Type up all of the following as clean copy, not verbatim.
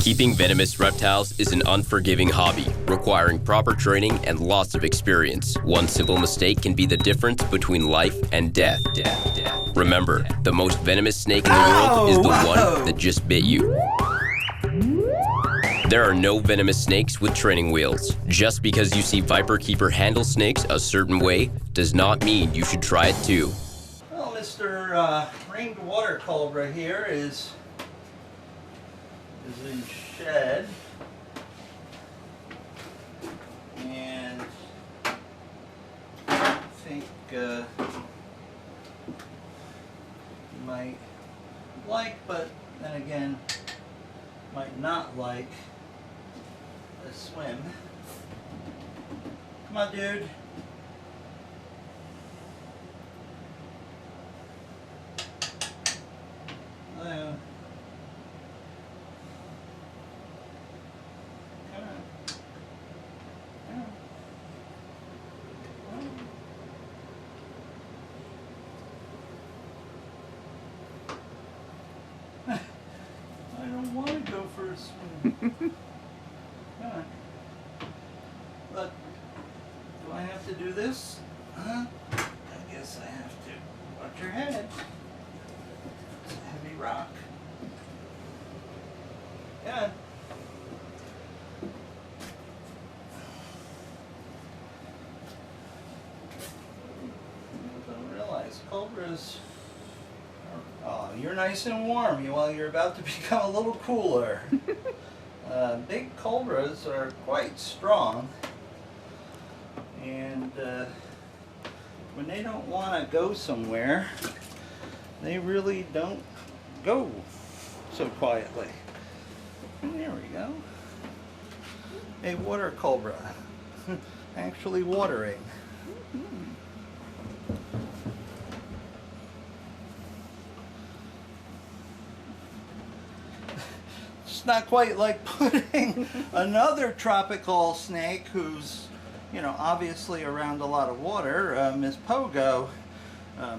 Keeping venomous reptiles is an unforgiving hobby, requiring proper training and lots of experience. One simple mistake can be the difference between life and death. Remember, the most venomous snake in the world is the one that just bit you. There are no venomous snakes with training wheels. Just because you see viperkeeper handle snakes a certain way does not mean you should try it too. Well, Mr. Ringed Water Cobra here is in shed, and I think you might like, but then again might not like a swim. Come on, dude. Hello. I don't want to go for a swim. Come on. Look, do I have to do this? Huh? I guess I have to. Watch your head. It's a heavy rock. Yeah. I don't realize cobras. Oh, you're nice and warm while you're about to become a little cooler. Big cobras are quite strong, and when they don't want to go somewhere, they really don't go so quietly. And there we go. A water cobra, actually watering. It's not quite like putting another tropical snake who's, you know, obviously around a lot of water, Miss Pogo.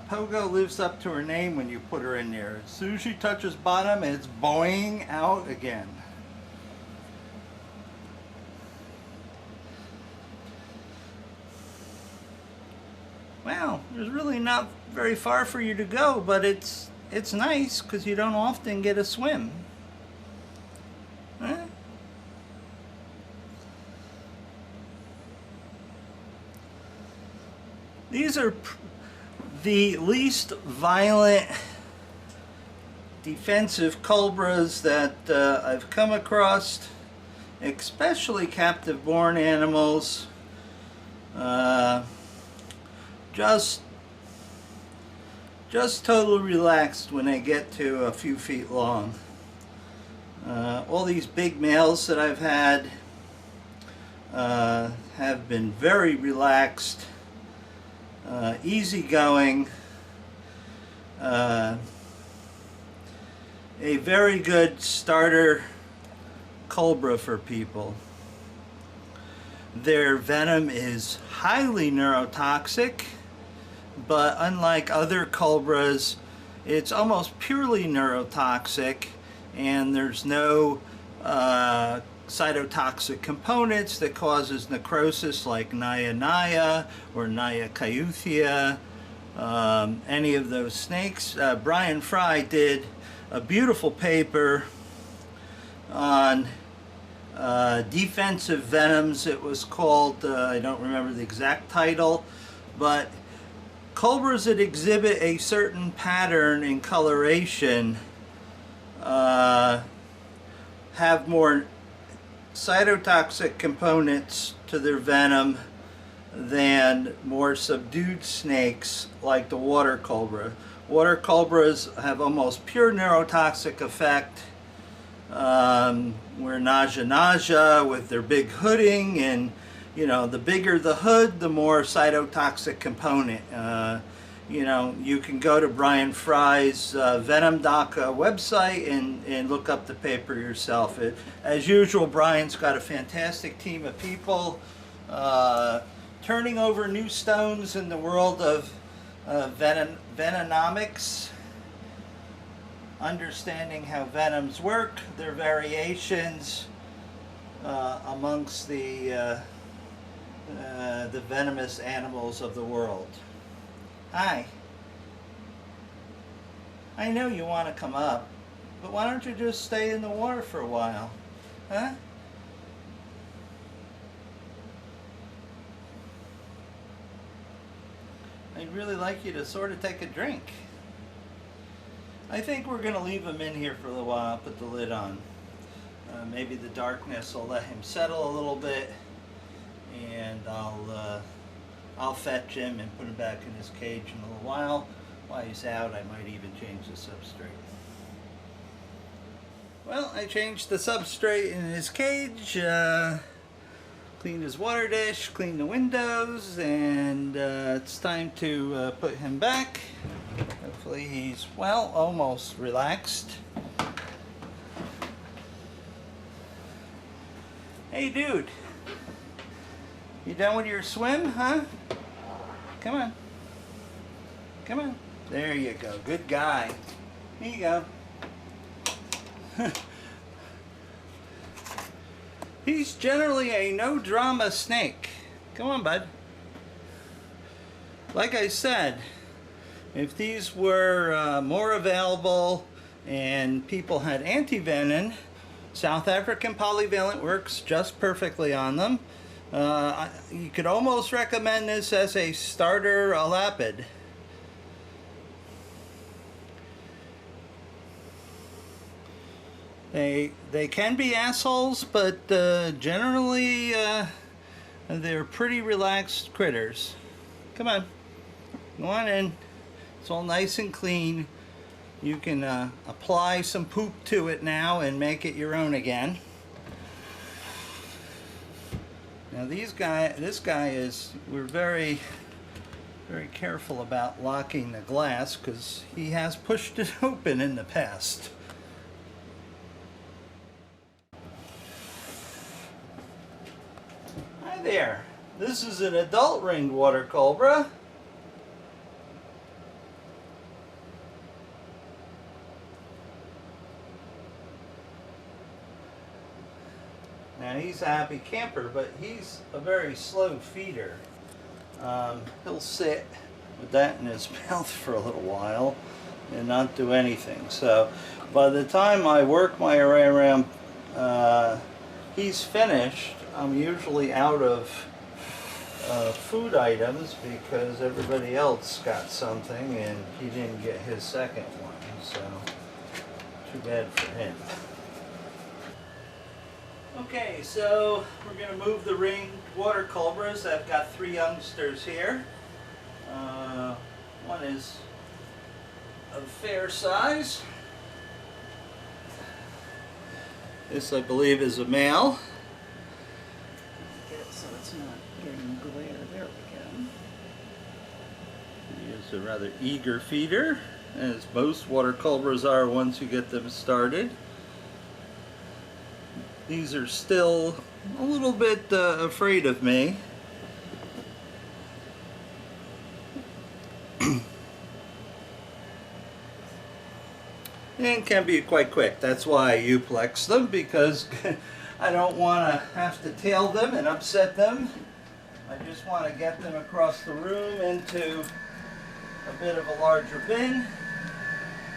Pogo lives up to her name when you put her in there. As soon as she touches bottom, it's boing out again. Well, there's really not very far for you to go, but it's nice because you don't often get a swim. Huh? These are the least violent defensive cobras that I've come across, especially captive-born animals. Just totally relaxed when they get to a few feet long. All these big males that I've had have been very relaxed, easygoing, a very good starter cobra for people. Their venom is highly neurotoxic, but unlike other cobras, it's almost purely neurotoxic, and there's no cytotoxic components that causes necrosis like Naya or Naya-Cayuthia, any of those snakes. Brian Fry did a beautiful paper on defensive venoms. It was called, I don't remember the exact title, but cobras that exhibit a certain pattern in coloration have more cytotoxic components to their venom than more subdued snakes like the water cobra. Water cobras have almost pure neurotoxic effect, where nausea with their big hooding, and you know, the bigger the hood, the more cytotoxic component. You know, you can go to Brian Fry's Venom Doc website and look up the paper yourself. As usual, Brian's got a fantastic team of people turning over new stones in the world of venomnomics. understanding how venoms work, their variations amongst the venomous animals of the world. Hi. I know you want to come up, but why don't you just stay in the water for a while? Huh? I'd really like you to sort of take a drink. I think we're going to leave him in here for a little while, put the lid on. Maybe the darkness will let him settle a little bit, and I'll fetch him and put him back in his cage in a little while. While he's out, I might even change the substrate. Well, I changed the substrate in his cage, cleaned his water dish, cleaned the windows, and it's time to put him back. Hopefully he's, well, almost relaxed. Hey dude, you done with your swim, huh? Come on. Come on. There you go. Good guy. Here you go. He's generally a no-drama snake. Come on, bud. Like I said, if these were more available and people had anti-venom, South African polyvalent works just perfectly on them. You could almost recommend this as a starter elapid. They can be assholes, but generally they're pretty relaxed critters. Come on, go on in. It's all nice and clean. You can apply some poop to it now and make it your own again. Now this guy is, we're very careful about locking the glass because he has pushed it open in the past. Hi there. This is an adult ringed water cobra. Now he's a happy camper, but he's a very slow feeder. He'll sit with that in his mouth for a little while and not do anything. So by the time I work my way around, he's finished. I'm usually out of food items because everybody else got something and he didn't get his second one. So too bad for him. Okay, so we're going to move the ringed water cobras. I've got 3 youngsters here. One is of fair size. This, I believe, is a male. Get it so it's not getting glare. There we go. He is a rather eager feeder, as most water cobras are once you get them started. These are still a little bit afraid of me. And can be quite quick. That's why I euplex them, because I don't want to have to tail them and upset them. I just want to get them across the room into a bit of a larger bin,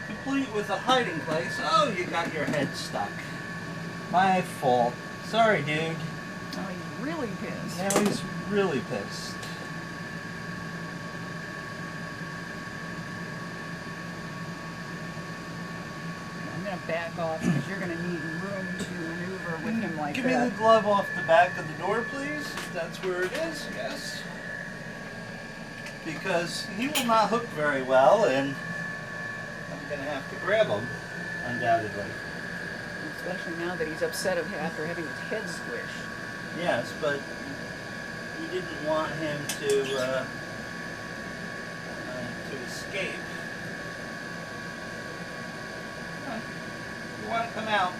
complete with a hiding place. Oh, you got your head stuck. My fault. Sorry, dude. Oh, he's really pissed. Now he's really pissed. I'm going to back off because you're going to need room to maneuver with him like Give that. me the glove off the back of the door, please. That's where it is, yes. Because he will not hook very well, and I'm going to have to grab him, undoubtedly. Especially now that he's upset after having his head squished. Yes, but we didn't want him to escape. Come on. If you want to come out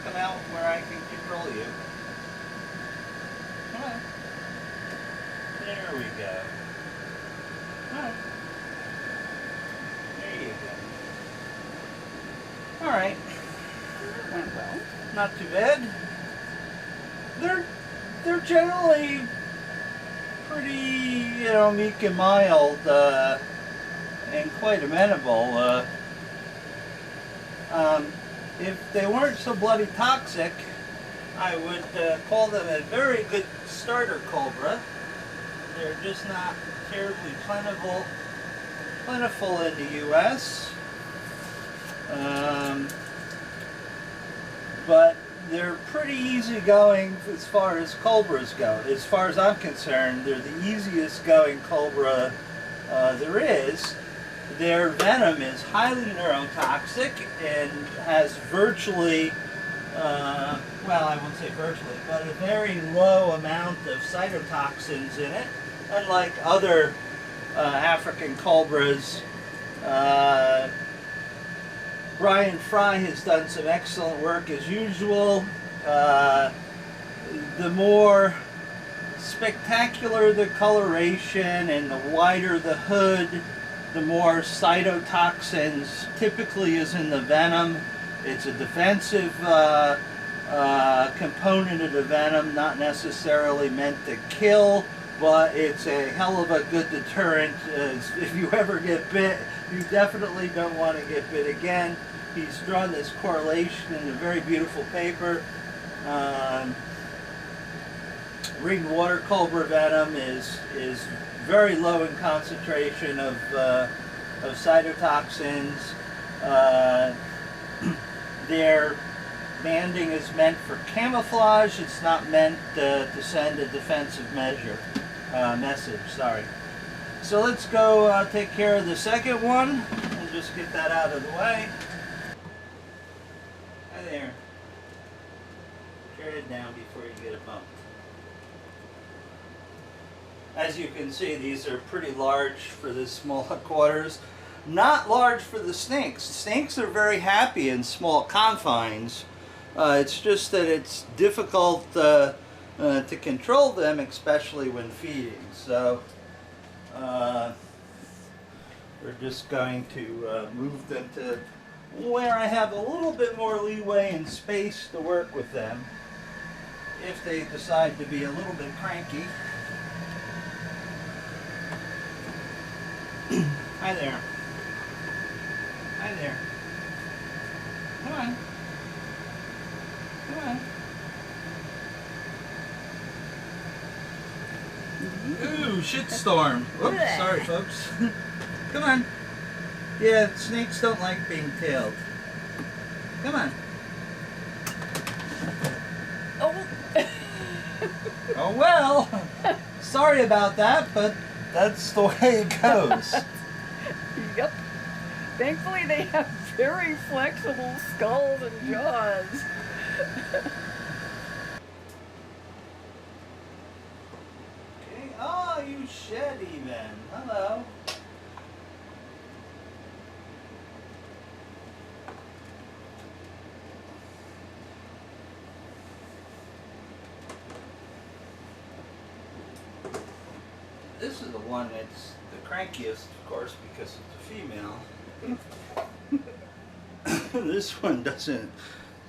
where I can control you. Come on. There we go. Come on. There you go. All right. That went well. Not too bad. They're generally pretty, you know, meek and mild, and quite amenable. If they weren't so bloody toxic, I would call them a very good starter cobra. They're just not terribly plentiful in the U.S. But they're pretty easygoing as far as cobras go. As far as I'm concerned, they're the easiest going cobra there is. Their venom is highly neurotoxic and has virtually, well, I won't say virtually, but a very low amount of cytotoxins in it, unlike other African cobras. Brian Fry has done some excellent work as usual. The more spectacular the coloration and the wider the hood, the more cytotoxins typically is in the venom. It's a defensive component of the venom, not necessarily meant to kill, but it's a hell of a good deterrent. If you ever get bit, you definitely don't want to get bit again. He's drawn this correlation in a very beautiful paper. Ring water cobra venom is very low in concentration of cytotoxins. Their banding is meant for camouflage. It's not meant to send a defensive message. Sorry. So let's go take care of the second one and just get that out of the way. Hi there. Put your head down before you get a bump. As you can see, these are pretty large for the small quarters. Not large for the snakes. Snakes are very happy in small confines. It's just that it's difficult to control them, especially when feeding. So we're just going to move them to where I have a little bit more leeway and space to work with them if they decide to be a little bit cranky. Hi there. Hi there. Come on. Come on. Ooh, shitstorm. Whoops, sorry folks. Come on. Yeah, snakes don't like being tailed. Come on. Oh. Oh well. Sorry about that, but that's the way it goes. Yep. Thankfully, they have very flexible skulls and jaws. Okay. Oh, you shed even. Hello. This is the one that's the crankiest, of course, because it's a female. This one doesn't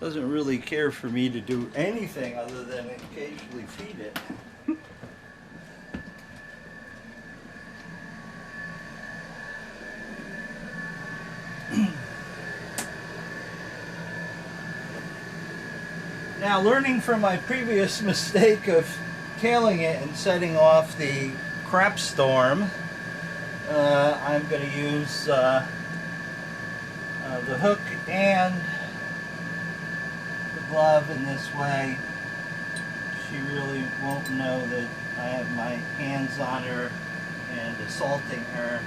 really care for me to do anything other than occasionally feed it. Now, learning from my previous mistake of tailing it and setting off the crap storm, I'm going to use the hook and the glove in this way. She really won't know that I have my hands on her and assaulting her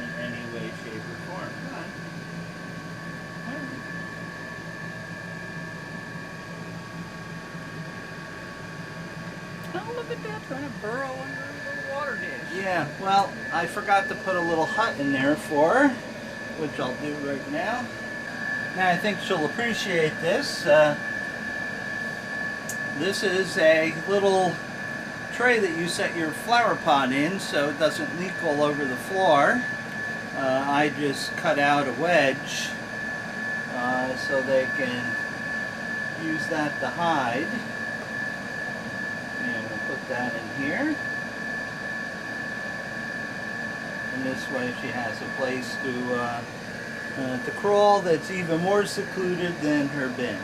in any way, shape, or form. Come on. Oh, look at that, trying to burrow under the water dish. Yeah, well, I forgot to put a little hut in there for her, which I'll do right now. Now I think she'll appreciate this. This is a little tray that you set your flower pot in so it doesn't leak all over the floor. I just cut out a wedge so they can use that to hide. And we'll put that in here. And this way she has a place to crawl that's even more secluded than her bin.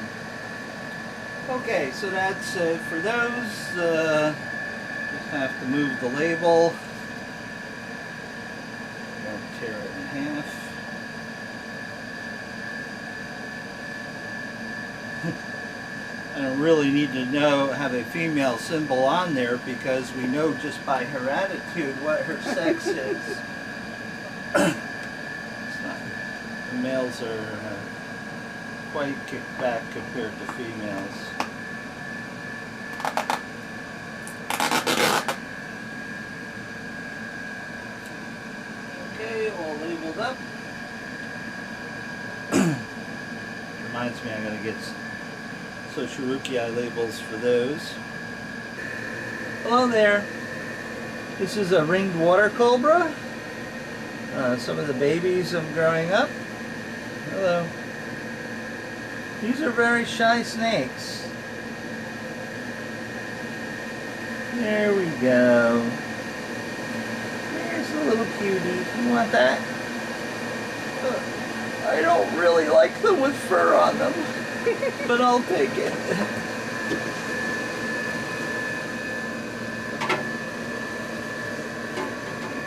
Okay, so that's for those. Just have to move the label. Don't tear it in half. I don't really need to have a female symbol on there because we know just by her attitude what her sex is. The males are quite kicked back compared to females. Okay, all labeled up. Reminds me I gotta get Shiruki labels for those. Hello there. This is a ringed water cobra. Some of the babies I'm growing up. Hello. These are very shy snakes. There we go. There's a little cutie. You want that? I don't really like them with fur on them. But I'll take it.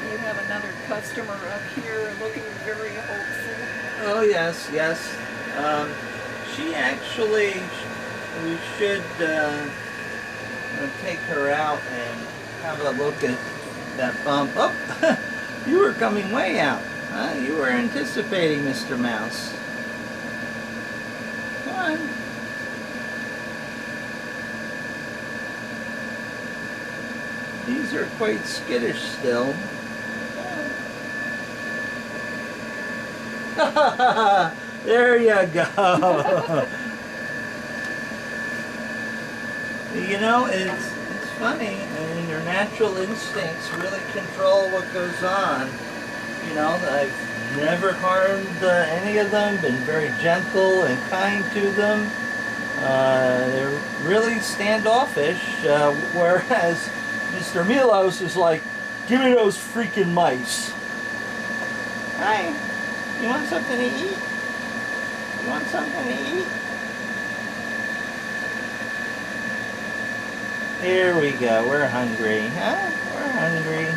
You have another customer up here looking very hopeful. Oh yes, yes. She actually, we should take her out and have a look at that bump. Oh, you were coming way out. Huh? You were anticipating Mr. Mouse. Come on. These are quite skittish still. There you go. You know, it's funny. I mean, your natural instincts really control what goes on. You know, I've never harmed any of them, been very gentle and kind to them. They're really standoffish, whereas Mr. Milos is like, give me those freaking mice. Hi, you want something to eat? You want something to eat? Here we go, we're hungry, huh? We're hungry.